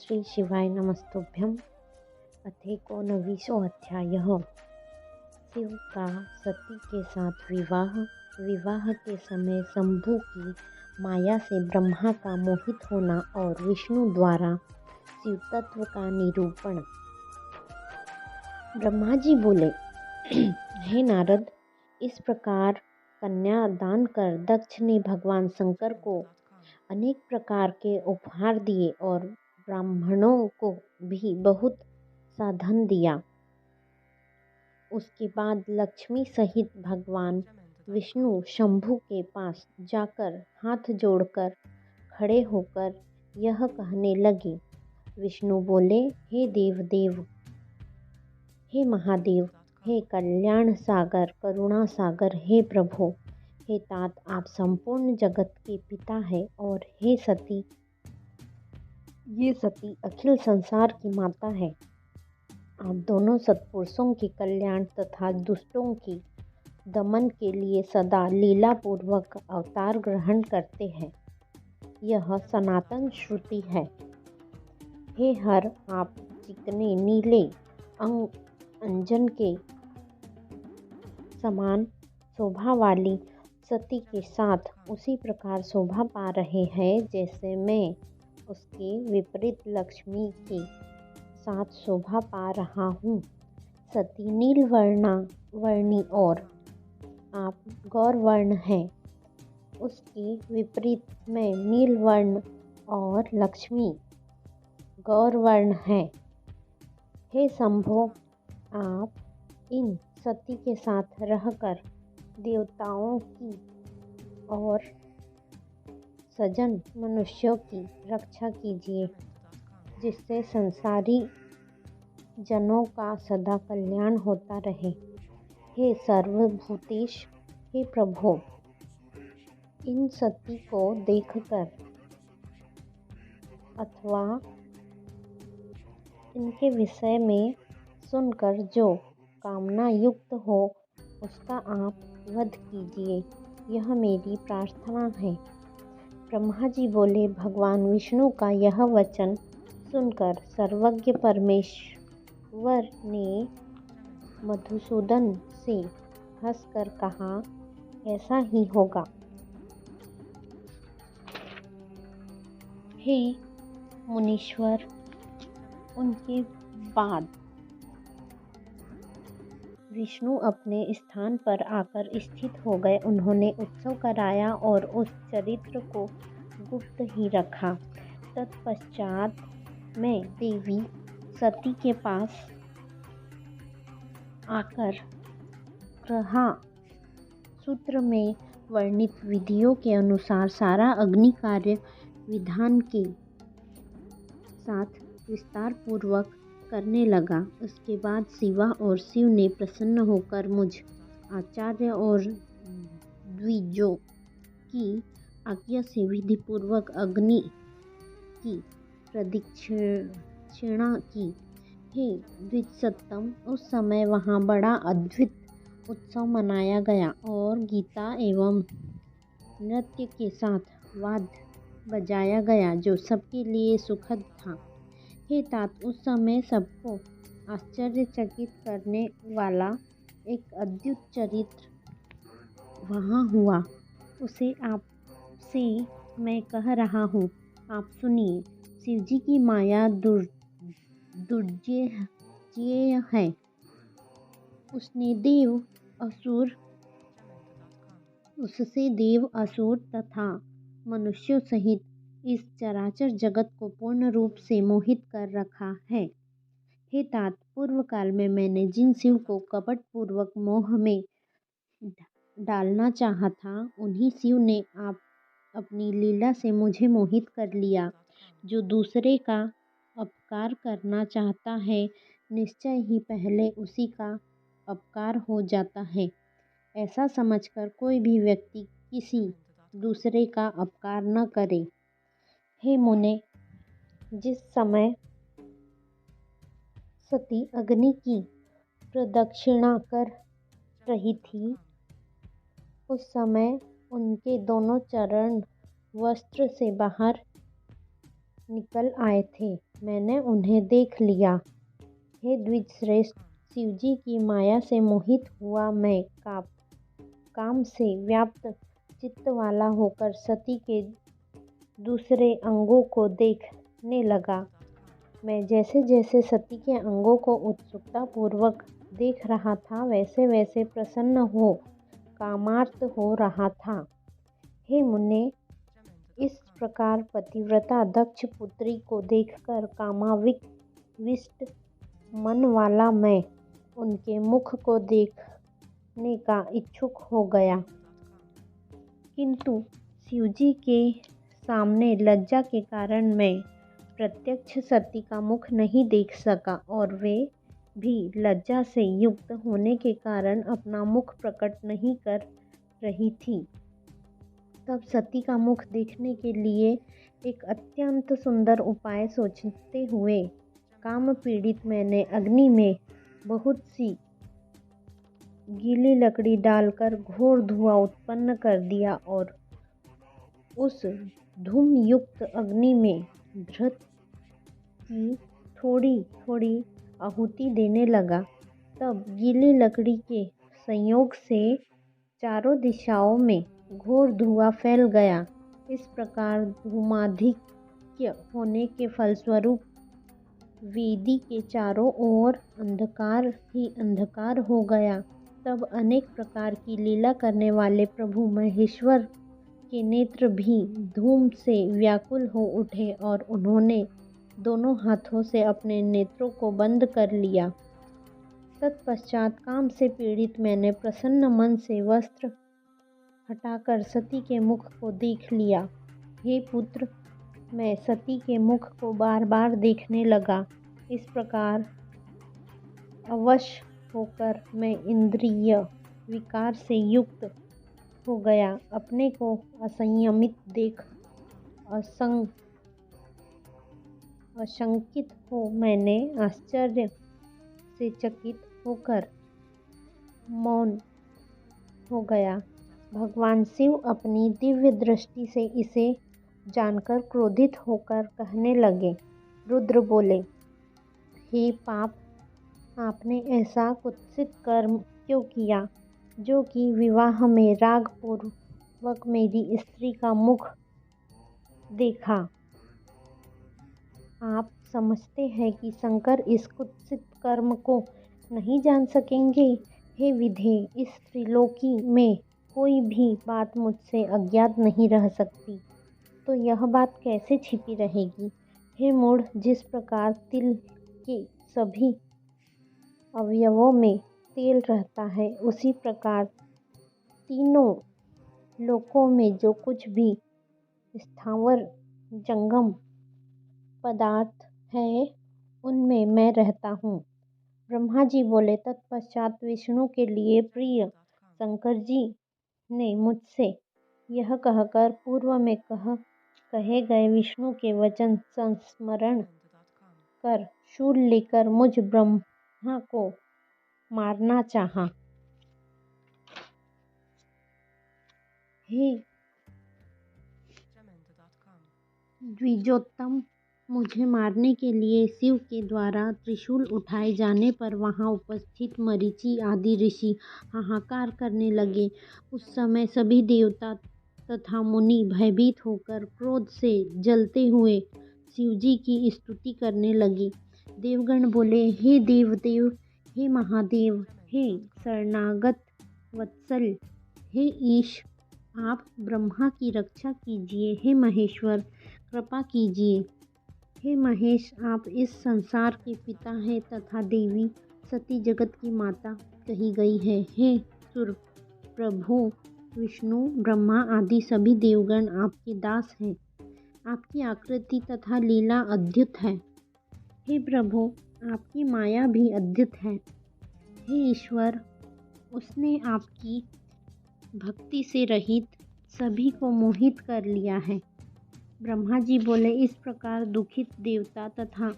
श्री शिवाय नमस्तुभ्यं। अथेकोनविंशोऽध्यायः। शिव का सती के साथ विवाह। विवाह के समय शंभु की माया से ब्रह्मा का मोहित होना और विष्णु द्वारा शिव तत्व का निरूपण। ब्रह्मा जी बोले, हे नारद, इस प्रकार कन्या दान कर दक्ष ने भगवान शंकर को अनेक प्रकार के उपहार दिए और ब्राह्मणों को भी बहुत सा धन दिया। उसके बाद लक्ष्मी सहित भगवान विष्णु शंभु के पास जाकर हाथ जोड़कर खड़े होकर यह कहने लगे। विष्णु बोले, हे देव, हे महादेव, हे कल्याण सागर, करुणा सागर, हे प्रभु, हे तात, आप संपूर्ण जगत के पिता हैं, और हे सती, ये सती अखिल संसार की माता है। आप दोनों सत्पुरुषों के कल्याण तथा दुष्टों की दमन के लिए सदा लीला पूर्वक अवतार ग्रहण करते हैं। यह सनातन श्रुति है। हे हर, आप चिकने नीले अंजन के समान शोभा वाली सती के साथ उसी प्रकार शोभा पा रहे हैं जैसे मैं उसके विपरीत लक्ष्मी के साथ शोभा पा रहा हूँ। सती नील वर्णी और आप गौरवर्ण हैं। उसके विपरीत में नील वर्ण और लक्ष्मी गौरवर्ण है। हे शंभो, आप इन सती के साथ रहकर देवताओं की और सज्जन मनुष्यों की रक्षा कीजिए, जिससे संसारी जनों का सदा कल्याण होता रहे। हे सर्वभूतेश, हे प्रभु, इन सती को देखकर अथवा इनके विषय में सुनकर जो कामना युक्त हो उसका आप वध कीजिए, यह मेरी प्रार्थना है। ब्रह्मा जी बोले, भगवान विष्णु का यह वचन सुनकर सर्वज्ञ परमेश्वर ने मधुसूदन से हंसकर कहा, ऐसा ही होगा। हे मुनीश्वर, उनके बाद विष्णु अपने स्थान पर आकर स्थित हो गए। उन्होंने उत्सव कराया और उस चरित्र को गुप्त ही रखा। तत्पश्चात मैं देवी सती के पास आकर ग्रहा सूत्र में वर्णित विधियों के अनुसार सारा अग्नि कार्य विधान के साथ विस्तार पूर्वक करने लगा। उसके बाद शिवा और शिव ने प्रसन्न होकर मुझ आचार्य और द्विजों की आज्ञा से विधि पूर्वक अग्नि की प्रदक्षिणा की। हे द्विजसत्तम, उस समय वहाँ बड़ा अद्भुत उत्सव मनाया गया और गीता एवं नृत्य के साथ वाद्य बजाया गया, जो सबके लिए सुखद था। हे तात, उस समय सबको आश्चर्यचकित करने वाला एक अद्भुत चरित्र वहाँ हुआ। उसे आपसे मैं कह रहा हूँ, आप सुनिए। शिवजी की माया दुर्जेय है। उससे देव, असुर तथा मनुष्यों सहित इस चराचर जगत को पूर्ण रूप से मोहित कर रखा है। हे तात, पूर्व काल में मैंने जिन शिव को कपट पूर्वक मोह में डालना चाहा था, उन्हीं शिव ने आप अपनी लीला से मुझे मोहित कर लिया। जो दूसरे का अपकार करना चाहता है, निश्चय ही पहले उसी का अपकार हो जाता है। ऐसा समझकर कोई भी व्यक्ति किसी दूसरे का अपकार न करे। हे मुने, जिस समय सती अग्नि की प्रदक्षिणा कर रही थी, उस समय उनके दोनों चरण वस्त्र से बाहर निकल आए थे। मैंने उन्हें देख लिया। हे द्विजश्रेष्ठ, शिवजी की माया से मोहित हुआ मैं काम से व्याप्त चित्त वाला होकर सती के दूसरे अंगों को देखने लगा। मैं जैसे जैसे सती के अंगों को उत्सुकतापूर्वक देख रहा था, वैसे वैसे प्रसन्न हो कामार्त हो रहा था। हे मुने, इस प्रकार पतिव्रता दक्ष पुत्री को देखकर कामाविष्ट मन वाला मैं उनके मुख को देखने का इच्छुक हो गया, किंतु शिवजी के सामने लज्जा के कारण मैं प्रत्यक्ष सती का मुख नहीं देख सका और वे भी लज्जा से युक्त होने के कारण अपना मुख प्रकट नहीं कर रही थी। तब सती का मुख देखने के लिए एक अत्यंत सुंदर उपाय सोचते हुए काम पीड़ित मैंने अग्नि में बहुत सी गीली लकड़ी डालकर घोर धुआं उत्पन्न कर दिया और उस धूम युक्त अग्नि में धृत की थोड़ी थोड़ी आहुति देने लगा। तब गीली लकड़ी के संयोग से चारों दिशाओं में घोर धुआं फैल गया। इस प्रकार धूमाधिक्य होने के फलस्वरूप वेदी के चारों ओर अंधकार ही अंधकार हो गया। तब अनेक प्रकार की लीला करने वाले प्रभु महेश्वर के नेत्र भी धूम से व्याकुल हो उठे और उन्होंने दोनों हाथों से अपने नेत्रों को बंद कर लिया। तत्पश्चात काम से पीड़ित मैंने प्रसन्न मन से वस्त्र हटाकर सती के मुख को देख लिया। हे पुत्र, मैं सती के मुख को बार बार देखने लगा। इस प्रकार अवश होकर मैं इंद्रिय विकार से युक्त हो गया। अपने को असंयमित देख अशंकित हो मैंने आश्चर्य से चकित होकर मौन हो गया। भगवान शिव अपनी दिव्य दृष्टि से इसे जानकर क्रोधित होकर कहने लगे। रुद्र बोले, हे पाप, आपने ऐसा कुत्सित कर्म क्यों किया, जो कि विवाह में राग पूर्वक मेरी स्त्री का मुख देखा। आप समझते हैं कि शंकर इस कुत्सित कर्म को नहीं जान सकेंगे। हे विधे, इस त्रिलोकी में कोई भी बात मुझसे अज्ञात नहीं रह सकती, तो यह बात कैसे छिपी रहेगी। हे मूढ़, जिस प्रकार तिल के सभी अवयवों में तेल रहता है, उसी प्रकार तीनों लोकों में जो कुछ भी स्थावर जंगम पदार्थ है, उनमें मैं रहता हूँ। ब्रह्मा जी बोले, तत्पश्चात विष्णु के लिए प्रिय शंकर जी ने मुझसे यह कहकर पूर्व में कहे गए विष्णु के वचन संस्मरण कर शूल लेकर मुझ ब्रह्मा को मारना चाहा। हे द्विजोत्तम, मुझे मारने के लिए शिव के द्वारा त्रिशूल उठाए जाने पर वहां उपस्थित मरीचि आदि ऋषि हाहाकार करने लगे। उस समय सभी देवता तथा मुनि भयभीत होकर क्रोध से जलते हुए शिवजी की स्तुति करने लगे। देवगण बोले, हे देवदेव, हे महादेव, हे शरणागत वत्सल, हे ईश, आप ब्रह्मा की रक्षा कीजिए। हे महेश्वर, कृपा कीजिए। हे महेश, आप इस संसार के पिता हैं तथा देवी सती जगत की माता कही गई है। हे सुर प्रभु विष्णु, ब्रह्मा आदि सभी देवगण आपके दास हैं। आपकी आकृति तथा लीला अद्भुत है। हे प्रभु, आपकी माया भी अद्भुत है। हे ईश्वर, उसने आपकी भक्ति से रहित सभी को मोहित कर लिया है। ब्रह्मा जी बोले, इस प्रकार दुखित देवता तथा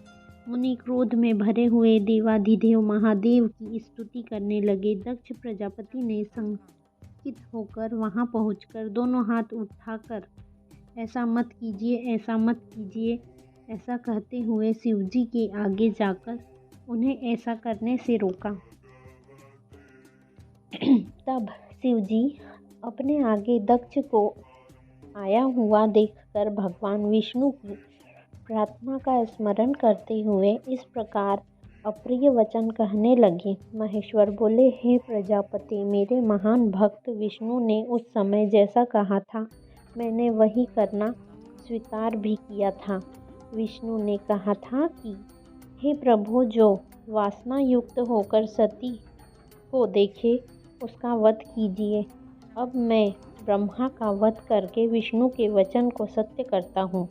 मुनि क्रोध में भरे हुए देवाधिदेव महादेव की स्तुति करने लगे। दक्ष प्रजापति ने संकित होकर वहां पहुंचकर दोनों हाथ उठाकर, ऐसा मत कीजिए, ऐसा मत कीजिए, ऐसा कहते हुए शिवजी के आगे जाकर उन्हें ऐसा करने से रोका। तब शिवजी अपने आगे दक्ष को आया हुआ देखकर भगवान विष्णु की प्रार्थना का स्मरण करते हुए इस प्रकार अप्रिय वचन कहने लगे। महेश्वर बोले, हे प्रजापति, मेरे महान भक्त विष्णु ने उस समय जैसा कहा था मैंने वही करना स्वीकार भी किया था। विष्णु ने कहा था कि हे प्रभु, जो वासना युक्त होकर सती को देखे उसका वध कीजिए। अब मैं ब्रह्मा का वध करके विष्णु के वचन को सत्य करता हूँ।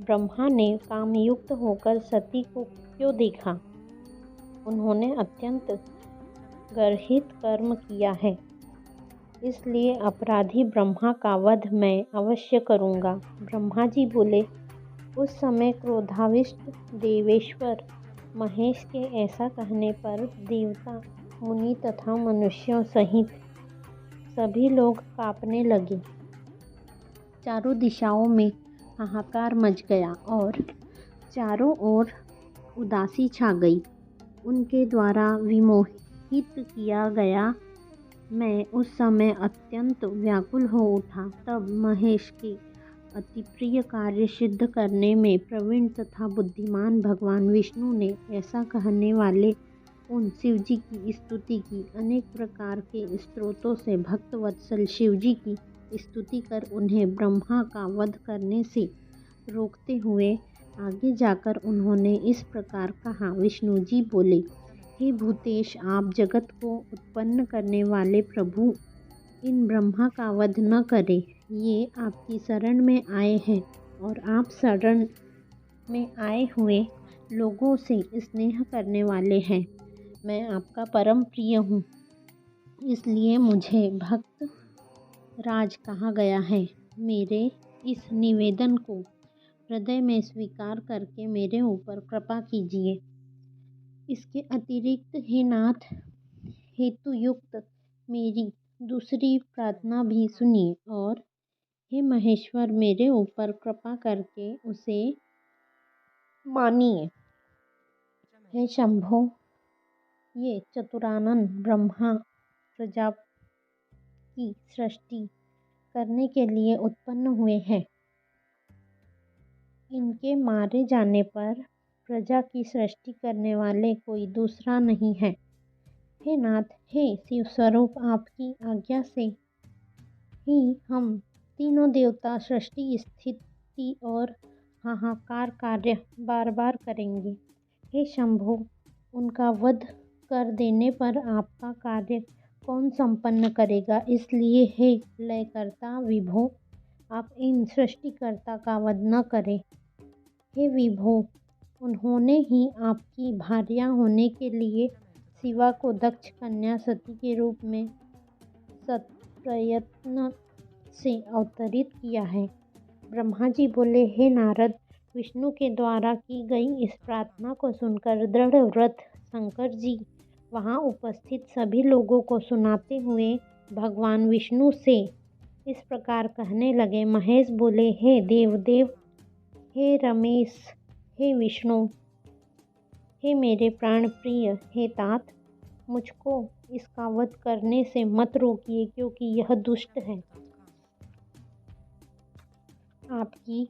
ब्रह्मा ने कामयुक्त होकर सती को क्यों देखा? उन्होंने अत्यंत गर्हित कर्म किया है, इसलिए अपराधी ब्रह्मा का वध मैं अवश्य करूँगा। ब्रह्मा जी बोले, उस समय क्रोधाविष्ट देवेश्वर महेश के ऐसा कहने पर देवता, मुनि तथा मनुष्यों सहित सभी लोग कांपने लगे। चारों दिशाओं में हाहाकार मच गया और चारों ओर उदासी छा गई। उनके द्वारा विमोहित किया गया मैं उस समय अत्यंत व्याकुल हो उठा। तब महेश के अति प्रिय कार्य सिद्ध करने में प्रवीण तथा बुद्धिमान भगवान विष्णु ने ऐसा कहने वाले उन शिवजी की स्तुति की। अनेक प्रकार के स्त्रोतों से भक्त वत्सल शिवजी की स्तुति कर उन्हें ब्रह्मा का वध करने से रोकते हुए आगे जाकर उन्होंने इस प्रकार कहा। विष्णु जी बोले, हे भूतेश, आप जगत को उत्पन्न करने वाले प्रभु, इन ब्रह्मा का वध न करें। ये आपकी शरण में आए हैं और आप शरण में आए हुए लोगों से स्नेह करने वाले हैं। मैं आपका परम प्रिय हूँ, इसलिए मुझे भक्त राज कहा गया है। मेरे इस निवेदन को हृदय में स्वीकार करके मेरे ऊपर कृपा कीजिए। इसके अतिरिक्त हे नाथ, हेतुयुक्त मेरी दूसरी प्रार्थना भी सुनिए और हे महेश्वर, मेरे ऊपर कृपा करके उसे मानिए। हे शंभो, ये चतुरानन ब्रह्मा प्रजा की सृष्टि करने के लिए उत्पन्न हुए हैं। इनके मारे जाने पर प्रजा की सृष्टि करने वाले कोई दूसरा नहीं है। हे नाथ, हे शिव स्वरूप, आपकी आज्ञा से ही हम तीनों देवता सृष्टि, स्थिति और हाहाकार कार्य बार बार करेंगे। हे शंभो, उनका वध कर देने पर आपका कार्य कौन संपन्न करेगा? इसलिए हे लयकर्ता विभो, आप इन सृष्टिकर्ता का वध न करें। हे विभो, उन्होंने ही आपकी भार्या होने के लिए शिवा को दक्ष कन्या सती के रूप में सत्प्रयत्न से अवतरित किया है। ब्रह्मा जी बोले, हे नारद, विष्णु के द्वारा की गई इस प्रार्थना को सुनकर दृढ़ व्रत शंकर जी वहाँ उपस्थित सभी लोगों को सुनाते हुए भगवान विष्णु से इस प्रकार कहने लगे। महेश बोले, हे देवदेव, हे रमेश, हे विष्णु, हे मेरे प्राण प्रिय, हे तात, मुझको इसका वध करने से मत रोकिए, क्योंकि यह दुष्ट है। आपकी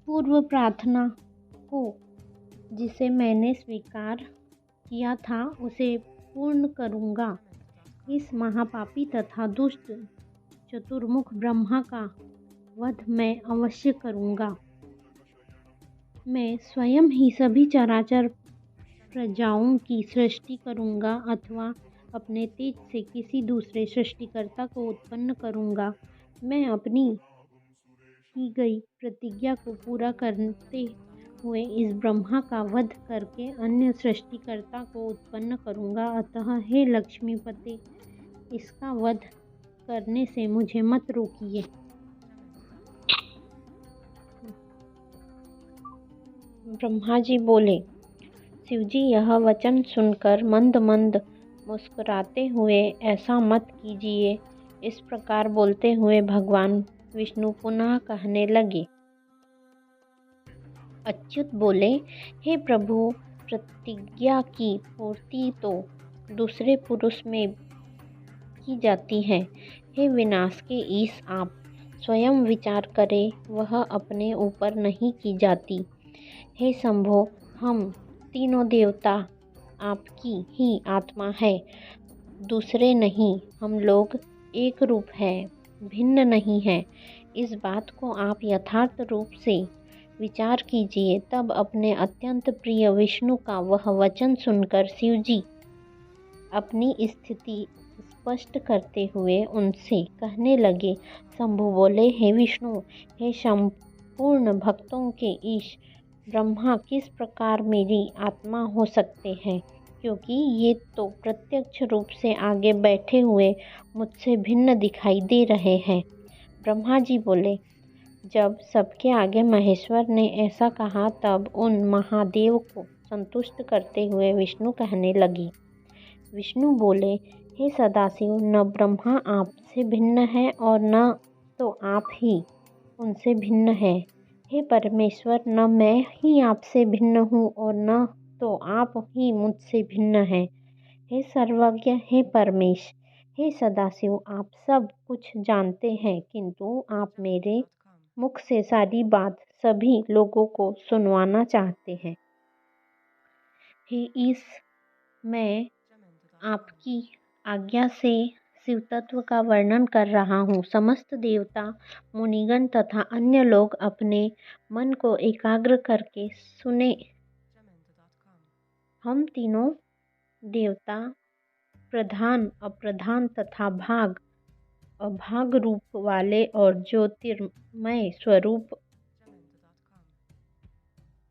पूर्व प्रार्थना को जिसे मैंने स्वीकार किया था उसे पूर्ण करूँगा। इस महापापी तथा दुष्ट चतुर्मुख ब्रह्मा का वध मैं अवश्य करूँगा। मैं स्वयं ही सभी चराचर प्रजाओं की सृष्टि करूँगा अथवा अपने तेज से किसी दूसरे सृष्टिकर्ता को उत्पन्न करूँगा। मैं अपनी की गई प्रतिज्ञा को पूरा करते हुए इस ब्रह्मा का वध करके अन्य सृष्टिकर्ता को उत्पन्न करूँगा। अतः हे लक्ष्मीपते, इसका वध करने से मुझे मत रोकिए। ब्रह्मा जी बोले, शिवजी, यह वचन सुनकर मंद मंद मुस्कुराते हुए, ऐसा मत कीजिए। इस प्रकार बोलते हुए भगवान विष्णु पुनः कहने लगे, अच्युत बोले, हे प्रभु, प्रतिज्ञा की पूर्ति तो दूसरे पुरुष में की जाती है। हे विनाश के ईश, आप स्वयं विचार करें, वह अपने ऊपर नहीं की जाती। हे शंभो, हम तीनों देवता आपकी ही आत्मा है, दूसरे नहीं। हम लोग एक रूप है, भिन्न नहीं है। इस बात को आप यथार्थ रूप से विचार कीजिए। तब अपने अत्यंत प्रिय विष्णु का वह वचन सुनकर शिवजी अपनी स्थिति स्पष्ट करते हुए उनसे कहने लगे। शंभु बोले, हे विष्णु, हे संपूर्ण भक्तों के ईश, ब्रह्मा किस प्रकार मेरी आत्मा हो सकते हैं, क्योंकि ये तो प्रत्यक्ष रूप से आगे बैठे हुए मुझसे भिन्न दिखाई दे रहे हैं। ब्रह्मा जी बोले, जब सबके आगे महेश्वर ने ऐसा कहा, तब उन महादेव को संतुष्ट करते हुए विष्णु कहने लगे। विष्णु बोले, हे सदाशिव, न ब्रह्मा आपसे भिन्न है और न तो आप ही उनसे भिन्न है। हे परमेश्वर, न मैं ही आपसे भिन्न हूँ और न तो आप ही मुझसे भिन्न हैं। हे सर्वज्ञ, हे परमेश, हे सदाशिव, आप सब कुछ जानते हैं, किंतु आप मेरे मुख से सारी बात सभी लोगों को सुनवाना चाहते हैं। हे ईश, मैं आपकी आज्ञा से शिव तत्व का वर्णन कर रहा हूँ। समस्त देवता, मुनिगण तथा अन्य लोग अपने मन को एकाग्र करके सुने। हम तीनों देवता, प्रधान, अप्रधान तथा भाग, अभाग रूप वाले और ज्योतिर्मय स्वरूप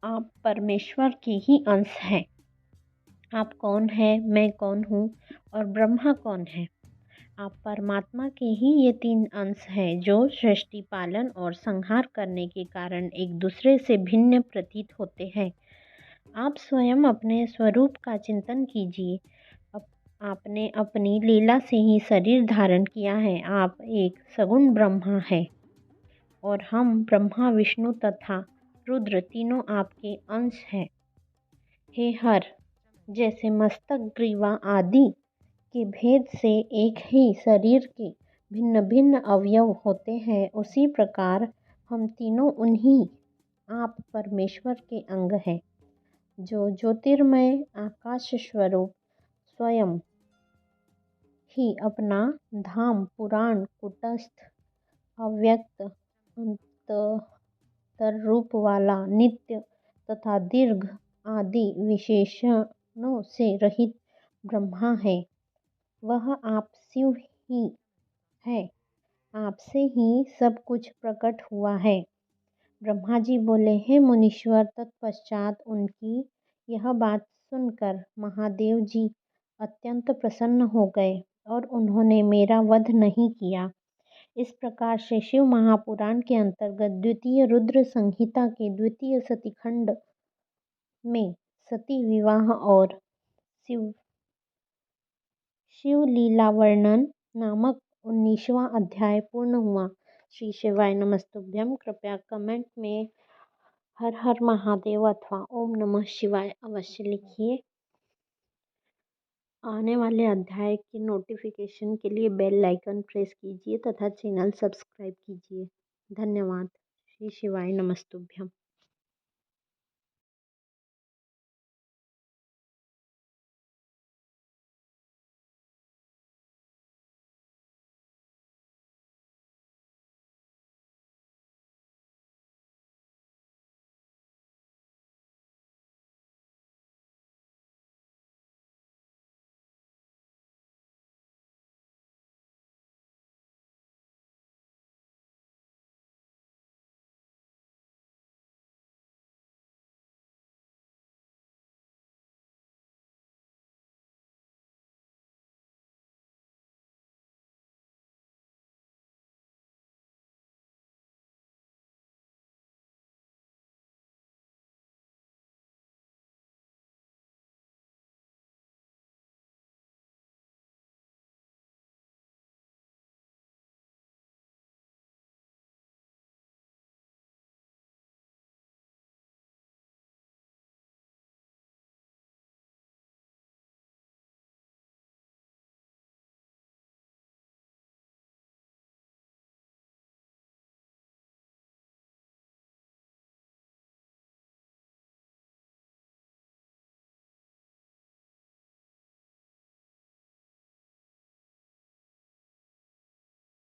आप परमेश्वर के ही अंश हैं। आप कौन हैं, मैं कौन हूँ और ब्रह्मा कौन है? आप परमात्मा के ही ये तीन अंश हैं, जो सृष्टि, पालन और संहार करने के कारण एक दूसरे से भिन्न प्रतीत होते हैं। आप स्वयं अपने स्वरूप का चिंतन कीजिए। आपने अपनी लीला से ही शरीर धारण किया है। आप एक सगुण ब्रह्मा है और हम ब्रह्मा, विष्णु तथा रुद्र तीनों आपके अंश हैं। हे हर, जैसे मस्तक, ग्रीवा आदि के भेद से एक ही शरीर के भिन्न भिन्न अवयव होते हैं, उसी प्रकार हम तीनों उन्हीं आप परमेश्वर के अंग हैं, जो ज्योतिर्मय आकाश स्वरूप स्वयं ही अपना धाम, पुराण, कुटस्थ, अव्यक्त, अंतर रूप वाला, नित्य तथा दीर्घ आदि विशेषणों से रहित ब्रह्मा है। वह आप शिव ही है। आपसे ही सब कुछ प्रकट हुआ है। ब्रह्मा जी बोले, हे मुनीश्वर, तत्पश्चात उनकी यह बात सुनकर महादेव जी अत्यंत प्रसन्न हो गए और उन्होंने मेरा वध नहीं किया। इस प्रकार से शिव महापुराण के अंतर्गत द्वितीय रुद्र संहिता के द्वितीय सतीखंड में सती विवाह और शिव लीला वर्णन नामक 19वां अध्याय पूर्ण हुआ। श्री शिवाय नमस्तुभ्यम। कृपया कमेंट में हर हर महादेव अथवा ओम नमः शिवाय अवश्य लिखिए। आने वाले अध्याय की नोटिफिकेशन के लिए बेल आइकन प्रेस कीजिए तथा चैनल सब्सक्राइब कीजिए। धन्यवाद। श्री शिवाय नमस्तुभ्यम।